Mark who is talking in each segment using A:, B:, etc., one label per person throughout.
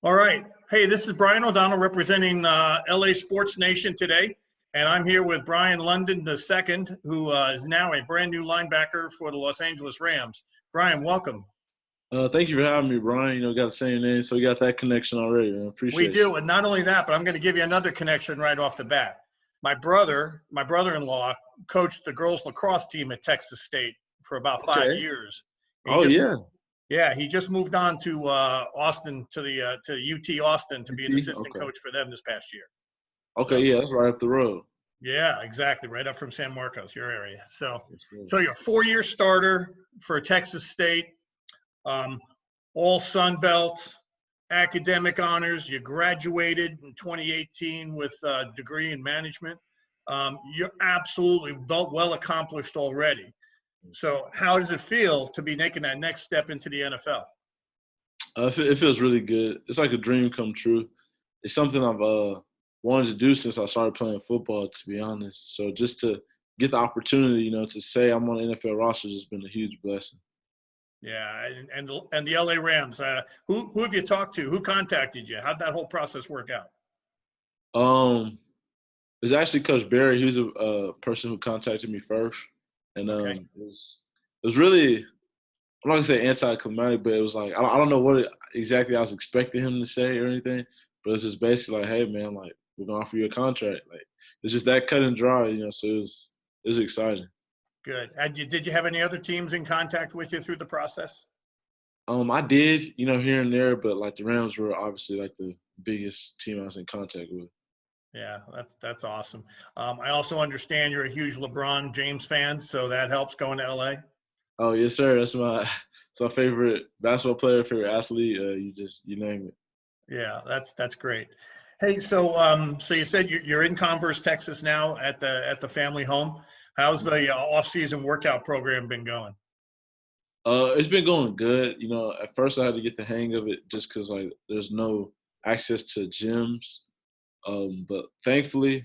A: All right. Hey, this is Brian O'Donnell representing LA Sports Nation today, and I'm here with Bryan London II, who is now a brand new linebacker for the Los Angeles Rams. Bryan, welcome.
B: Thank you for having me, Brian. Got the same name, so we got that connection already, man. Appreciate it.
A: We do, and not only that, but I'm going to give you another connection right off the bat. My brother-in-law coached the girls lacrosse team at Texas State for about 5 years. Yeah, he just moved on to Austin, to UT Austin, to be an assistant coach for them this past year.
B: Okay, yeah, that's right up the road.
A: Yeah, exactly, right up from San Marcos, your area. So you're a 4-year starter for Texas State, all Sun Belt, academic honors. You graduated in 2018 with a degree in management. You're absolutely well accomplished already. So how does it feel to be making that next step into the NFL?
B: It feels really good. It's like a dream come true. It's something I've wanted to do since I started playing football, to be honest. So just to get the opportunity, to say I'm on the NFL roster has been a huge blessing.
A: Yeah, and the LA Rams, who have you talked to? Who contacted you? How'd that whole process work out?
B: It was actually Coach Barry. He was a person who contacted me first. And it was really, I'm not gonna say anticlimactic, but it was like I don't know what exactly I was expecting him to say or anything, but it's just basically like, hey man, like we're gonna offer you a contract. Like it's just that cut and dry, So it was exciting.
A: Good. And did you have any other teams in contact with you through the process?
B: I did, here and there, but like the Rams were obviously like the biggest team I was in contact with.
A: Yeah, that's awesome. I also understand you're a huge LeBron James fan, so that helps going to LA.
B: Oh yes, sir. That's my favorite basketball player, favorite athlete. You name it.
A: Yeah, that's great. Hey, so you said you're in Converse, Texas now at the family home. How's the off-season workout program been going?
B: It's been going good. At first I had to get the hang of it just because like there's no access to gyms. But thankfully,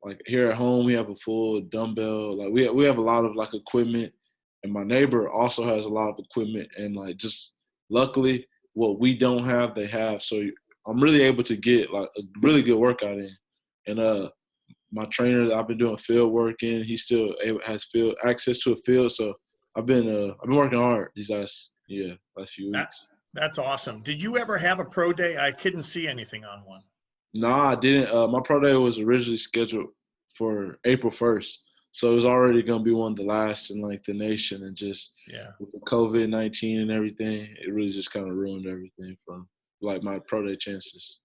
B: like here at home, we have a full dumbbell. Like we have a lot of like equipment, and my neighbor also has a lot of equipment. And like just luckily, what we don't have, they have. So I'm really able to get like a really good workout in. And my trainer that I've been doing field work in, he still has field access to a field. So I've been working hard these last few weeks.
A: That's awesome. Did you ever have a pro day? I couldn't see anything on one.
B: No, I didn't. My pro day was originally scheduled for April 1st. So it was already going to be one of the last in like the nation. And just with the COVID-19 and everything, it really just kind of ruined everything from like my pro day chances.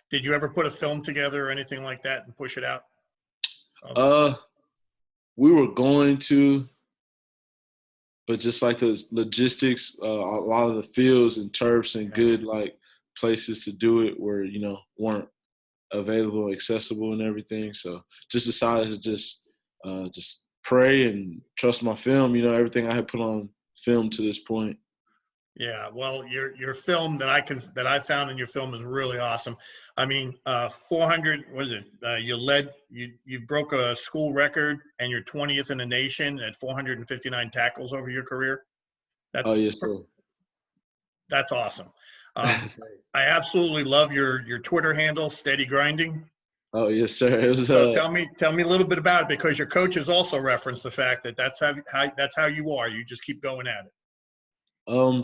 A: Did you ever put a film together or anything like that and push it out?
B: We were going to. But just like the logistics, a lot of the fields and turfs and good like places to do it were, weren't available, accessible and everything. So just decided to just pray and trust my film, everything I had put on film to this point.
A: Yeah, well, your film that I found in your film is really awesome. I mean, 400. What is it? You broke a school record, and you're 20th in the nation at 459 tackles over your career.
B: Yes, sir.
A: That's awesome. I absolutely love your Twitter handle, Steady Grinding.
B: Oh yes, sir. It was,
A: so tell me a little bit about it, because your coach has also referenced the fact that that's how you are. You just keep going at it.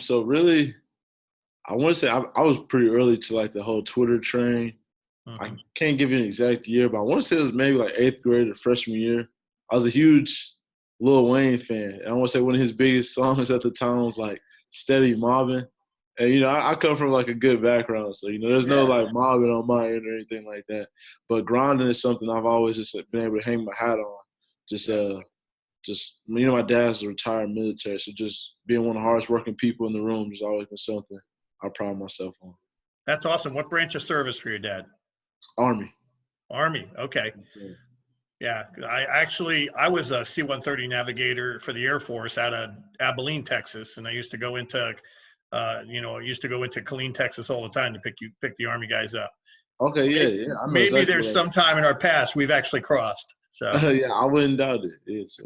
B: So really, I want to say I was pretty early to like the whole Twitter train. Mm-hmm. I can't give you an exact year, but I want to say it was maybe like 8th grade or freshman year. I was a huge Lil Wayne fan. And I want to say one of his biggest songs at the time was like Steady Mobbing. And, I come from like a good background. So, there's no like mobbing on my end or anything like that. But grinding is something I've always just been able to hang my hat on. Just my dad's a retired military, so just being one of the hardest working people in the room has always been something I pride myself on.
A: That's awesome. What branch of service for your dad?
B: Army.
A: Okay. Yeah, I was a C-130 navigator for the Air Force out of Abilene, Texas, and I used to go into Killeen, Texas all the time to pick the Army guys up.
B: Okay, yeah. I know
A: maybe exactly there's some time in our past we've actually crossed. So
B: yeah, I wouldn't doubt it. Yes.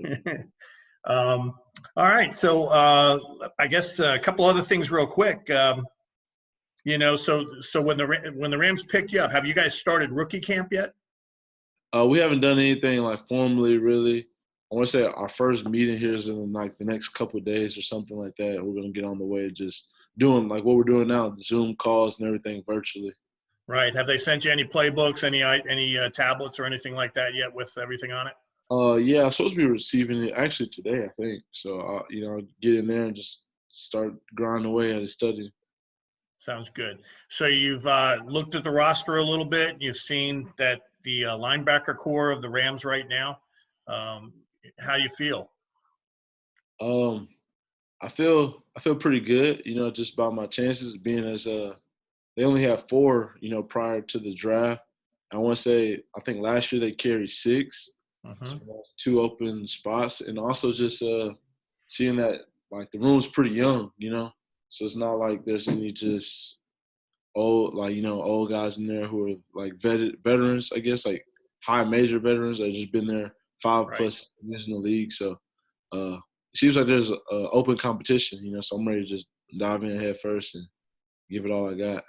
A: All right, so I guess a couple other things real quick. So when the Rams picked you up, have you guys started rookie camp yet?
B: We haven't done anything like formally, really. I want to say our first meeting here is in like the next couple of days or something like that. We're gonna get on the way, just doing like what we're doing now, Zoom calls and everything virtually.
A: Right. Have they sent you any playbooks, any tablets or anything like that yet with everything on it?
B: Yeah, I'm supposed to be receiving it actually today, I think. So, I'll get in there and just start grinding away at it, studying.
A: Sounds good. So you've looked at the roster a little bit. You've seen that the linebacker core of the Rams right now. How do you feel?
B: Um, I feel pretty good, just about my chances being as they only have 4, prior to the draft. I want to say I think last year they carried 6, so that's 2 open spots, and also just seeing that like the room's pretty young, so it's not like there's any just old guys in there who are like veterans, I guess, like high major veterans that have just been there 5+ years in the league. So it seems like there's open competition, so I'm ready to just dive in head first and give it all I got.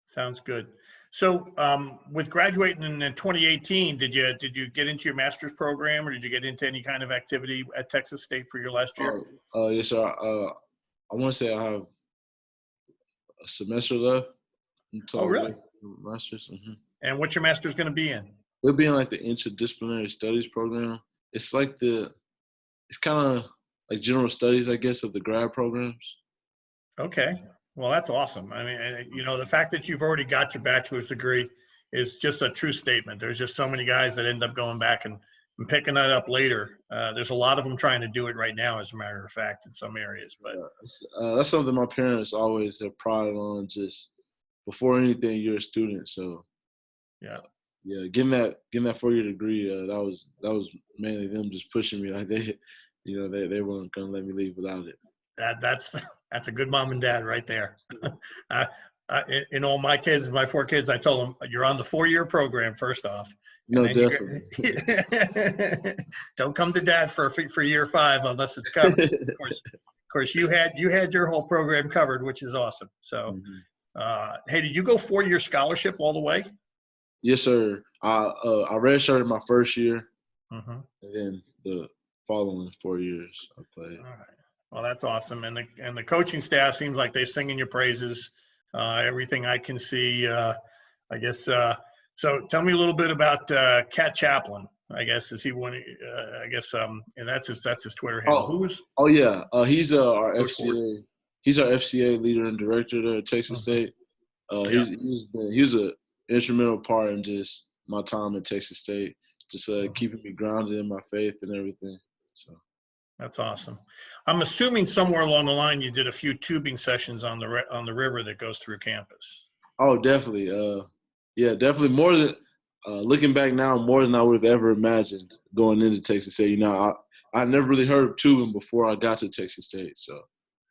A: Sounds good. So with graduating in 2018, did you get into your master's program, or did you get into any kind of activity at Texas State for your last year?
B: Yes, sir. I want to say I have a semester left until
A: really?
B: master's.
A: And what's your master's going to be in?
B: It'll be in like the interdisciplinary studies program. It's like it's kind of like general studies, I guess, of the grad programs.
A: Okay. Well, that's awesome. I mean, the fact that you've already got your bachelor's degree is just a true statement. There's just so many guys that end up going back and picking that up later. There's a lot of them trying to do it right now, as a matter of fact, in some areas. But
B: that's something my parents always have prided on. Just before anything, you're a student. So yeah, getting that 4-year degree, that was mainly them just pushing me. Like they weren't gonna let me leave without it.
A: That's a good mom and dad right there. In all my 4 kids, I told them, you're on the 4-year program first off.
B: No, definitely.
A: Don't come to dad for year 5 unless it's covered. Of course, you had your whole program covered, which is awesome. So, hey, did you go 4-year scholarship all the way?
B: Yes, sir. I redshirted my first year, and then the following 4 years I played.
A: All right. Well, that's awesome, and the coaching staff seems like they're singing your praises. Everything I can see, I guess. So, tell me a little bit about Cat Chaplin. I guess is he one? And that's his Twitter handle. Who was?
B: Oh yeah, he's our FCA. He's our FCA leader and director there at Texas State. He was an instrumental part in just my time at Texas State, just keeping me grounded in my faith and everything. So. That's
A: awesome. I'm assuming somewhere along the line you did a few tubing sessions on the river that goes through campus.
B: Oh, definitely. Yeah, definitely more than looking back now, more than I would have ever imagined going into Texas State. I never really heard of tubing before I got to Texas State. So,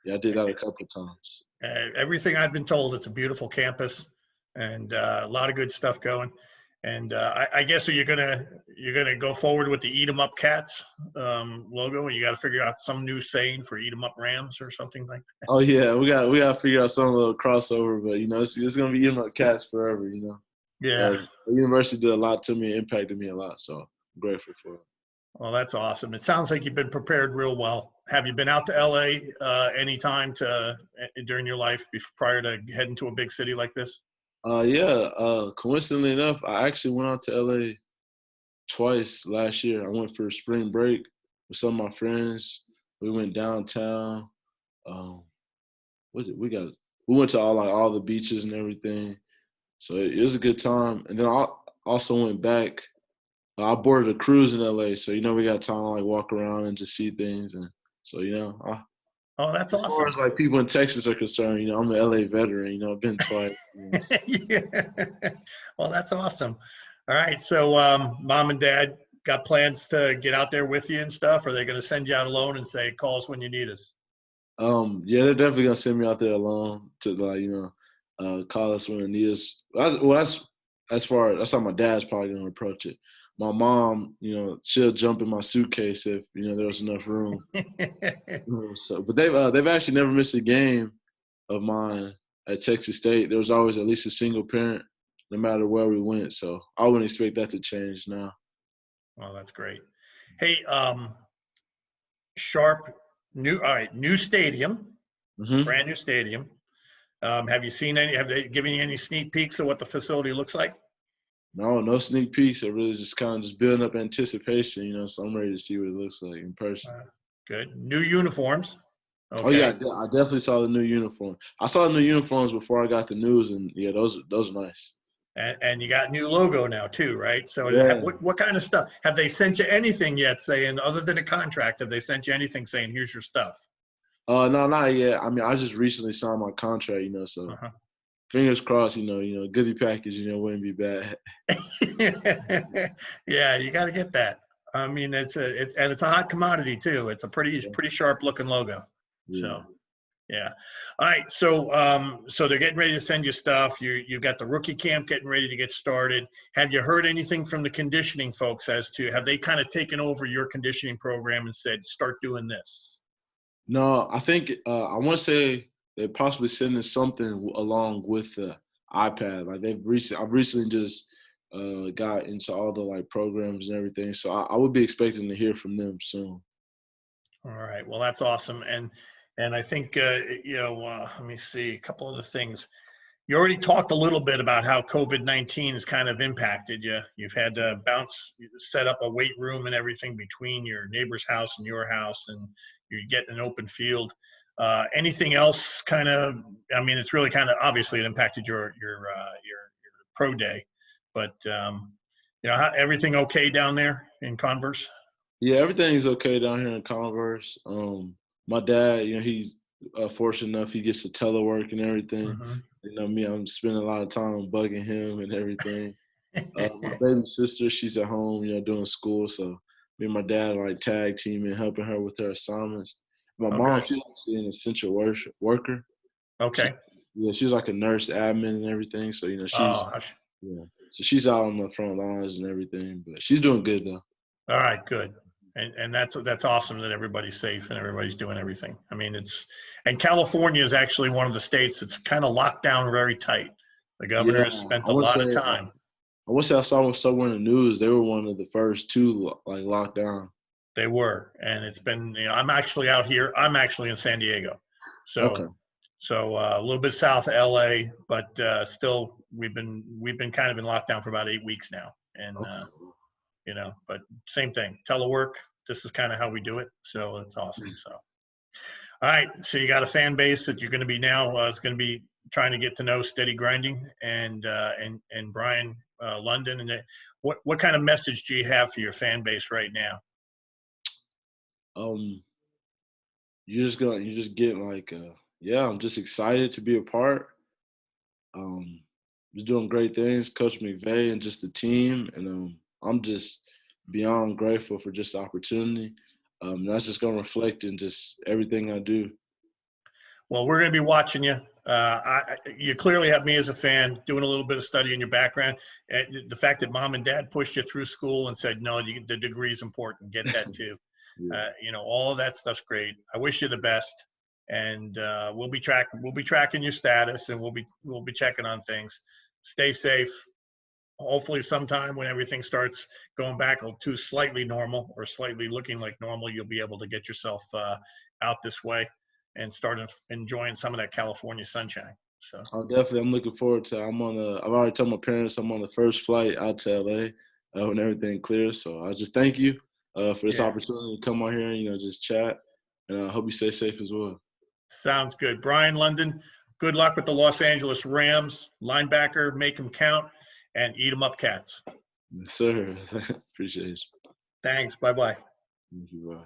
B: yeah, I did that a couple of times.
A: Everything I've been told, it's a beautiful campus and a lot of good stuff going. And I guess you're gonna go forward with the "Eat 'em Up Cats" logo. You got to figure out some new saying for "Eat 'em Up Rams" or something like that.
B: Oh yeah, we got to figure out some little crossover. But it's gonna be "Eat 'em Up Cats" forever.
A: Yeah.
B: The university did a lot to me, impacted me a lot. So I'm grateful for it.
A: Well, that's awesome. It sounds like you've been prepared real well. Have you been out to LA any time during your life prior to heading to a big city like this?
B: Yeah. Coincidentally enough, I actually went out to LA twice last year. I went for spring break with some of my friends. We went downtown. We went to all the beaches and everything. So it was a good time. And then I also went back. I boarded a cruise in LA, so we got time to walk around and just see things. And so
A: oh, that's awesome.
B: As far as people in Texas are concerned, I'm an LA veteran. I've been twice.
A: Yeah. Well, that's awesome. All right. So, mom and dad got plans to get out there with you and stuff? Or are they going to send you out alone and say, call us when you need us?
B: Yeah, they're definitely gonna send me out there alone to call us when they need us. That's how my dad's probably gonna approach it. My mom, she'll jump in my suitcase if there was enough room. So, but they've actually never missed a game of mine at Texas State, there was always at least a single parent, no matter where we went. So I wouldn't expect that to change now.
A: Well, that's great. Hey, Sharp, new stadium, brand new stadium. Have you seen have they given you any sneak peeks of what the facility looks like?
B: No sneak peeks. I really just kind of just building up anticipation, so I'm ready to see what it looks like in person.
A: Good. New uniforms. Okay.
B: Oh, yeah, I definitely saw the new uniform. I saw the new uniforms before I got the news, and, yeah, those are nice.
A: And you got new logo now too, right? So
B: yeah.
A: what kind of stuff? Have they sent you anything yet saying, other than a contract, have they sent you anything saying, here's your stuff?
B: No, not yet. I mean, I just recently signed my contract, so fingers crossed, goodie package, wouldn't be bad.
A: Yeah, you got to get that. I mean, it's a hot commodity too. It's a pretty sharp looking logo.
B: Yeah.
A: So, yeah. All right. So, so they're getting ready to send you stuff. You've got the rookie camp getting ready to get started. Have you heard anything from the conditioning folks as to, have they kind of taken over your conditioning program and said, start doing this?
B: No, I think I want to say they're possibly sending something along with the iPad. Like I've recently just got into all the programs and everything. So I would be expecting to hear from them soon.
A: All right. Well, that's awesome. And I think, let me see a couple other things. You already talked a little bit about how COVID-19 has kind of impacted you. You've had to set up a weight room and everything between your neighbor's house and your house, and you're getting an open field. Anything else kind of, I mean, it's really kind of, obviously it impacted your pro day, but everything okay down there in Converse?
B: Yeah, everything's okay down here in Converse. My dad, he's fortunate enough he gets to telework and everything. Me, I'm spending a lot of time bugging him and everything. My baby sister, she's at home, doing school. So me and my dad are tag teaming, helping her with her assignments. My mom, she's actually an essential worker.
A: Okay.
B: She's like a nurse admin and everything. So, so she's out on the front lines and everything, but she's doing good though.
A: All right, good. And that's awesome that everybody's safe and everybody's doing everything. I mean, and California is actually one of the states that's kind of locked down very tight. The governor has spent a lot of time.
B: I want to say I saw somewhere in the news, they were one of the first to lock down.
A: They were, and it's been, I'm actually out here. I'm actually in San Diego. So a little bit south of LA, but still we've been kind of in lockdown for about 8 weeks now. And but same thing, telework, this is kind of how we do it. So it's awesome. So, all right. So you got a fan base that you're going to be now, it's going to be trying to get to know, steady grinding, and Bryan London. And what kind of message do you have for your fan base right now?
B: You're just getting I'm just excited to be a part. Just doing great things, Coach McVay and just the team. And I'm just beyond grateful for just the opportunity. That's just going to reflect in just everything I do.
A: Well, we're going to be watching you. You clearly have me as a fan, doing a little bit of study in your background. The fact that mom and dad pushed you through school and said, no, the degree is important, get that too. All of that stuff's great. I wish you the best. And we'll be tracking your status, and we'll be checking on things. Stay safe. Hopefully sometime when everything starts going back to slightly normal, or slightly looking like normal, you'll be able to get yourself out this way and start enjoying some of that California sunshine. So
B: I'm looking forward to it. I've already told my parents I'm on the first flight out to LA when everything clears. So I just thank you for this opportunity to come on here and just chat, and I hope you stay safe as well.
A: Sounds good. Bryan London, good luck with the Los Angeles Rams. Linebacker, make them count, and eat them up, Cats.
B: Yes, sir. Appreciate it.
A: Thanks. Bye-bye.
B: Thank you. Bye.